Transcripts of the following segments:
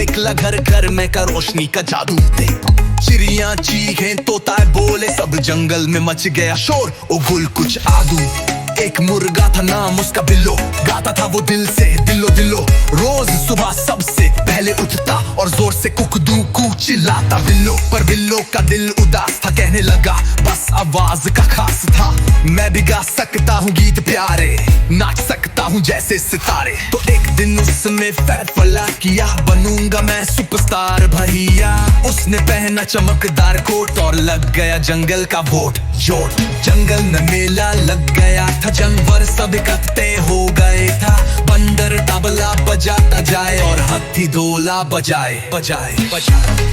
निकला घर घर में का रोशनी का जादू दे। चिड़िया चीखें तोता बोले सब जंगल में मच गया शोर, ओ गुल कुछ आदू। एक मुर्गा था नाम उसका बिल्लो, गाता था वो दिल से दिलो दिलो। रोज सुबह सबसे पहले उठता और जोर से कुकदू कू चिल्लाता बिल्लो। पर बिल्लो का दिल उदास था, कहने लगा बस आवाज का खास था। मैं भी गा सकता हूँ गीत प्यारे, नाच सकता हूँ जैसे सितारे। तो एक दिन उसने फैसला किया, बनूंगा मैं सुपरस्टार भैया। उसने पहना चमकदार कोट और लग गया जंगल का वोट जोट। जंगल में मेला लग गया था, जानवर सब इकट्ठे हो गए था। बंदर तबला बजाता जाए और हाथी ढोला बजाए बजाए बजाए।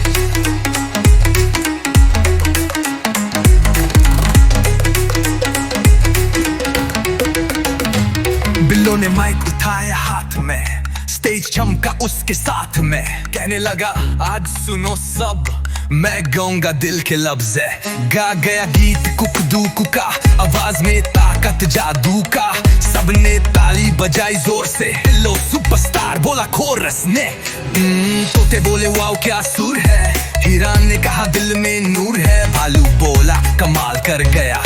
बिल्लो ने माइक उठाया हाथ में, स्टेज चमका उसके साथ में। कहने लगा आज सुनो सब, मैं गाऊंगा दिल के लफ्ज़ है। गा गया गीत कुकदू कुका, आवाज में ताकत जादू का। सबने ताली बजाई जोर से, बिल्लो सुपरस्टार बोला कोरस ने। तोते बोले वाओ क्या सुर है, हिरन ने कहा दिल में नूर है। भालू बोला कमाल कर गया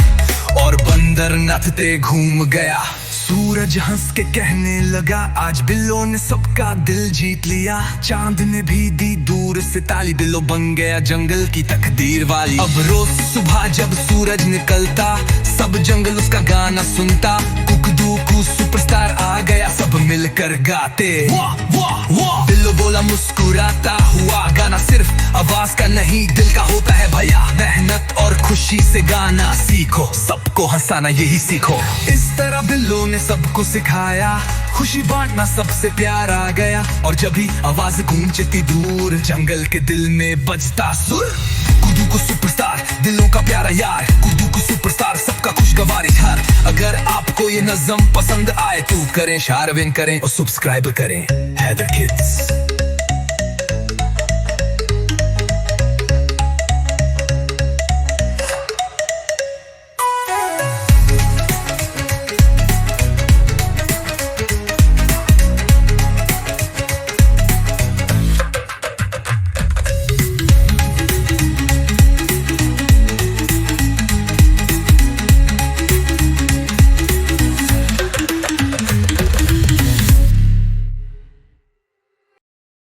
और बंदर नाचते घूम गया। सूरज हंस के कहने लगा आज बिल्लो ने सबका दिल जीत लिया। चांद ने भी दी दूर से ताली, बिल्लो बन गया जंगल की तकदीर वाली। अब रोज सुबह जब सूरज निकलता, सब जंगल उसका गाना सुनता। कुकदू कू सुपरस्टार आ गया, सब मिलकर गाते वाह वाह वाह। बिल्लो बोला मुस्कुराता हुआ, गाना सिर्फ आवाज का नहीं दिल का होता है भैया। मेहनत और खुशी से गाना सीखो, सबको हंसाना यही सीखो। इस तरह बिल्लो ने सबको सिखाया, खुशी बांटना सबसे प्यार आ गया। और जब भी आवाज गूंजती दूर, जंगल के दिल में बजता सुर। कुकदू को सुपरस्टार दिलों का प्यारा यार, कुकदू को सुपरस्टार सबका खुशगवार घर। अगर आपको ये नज़म पसंद आए तो करें शेयर करें और सब्सक्राइब करें हैदर किड्स।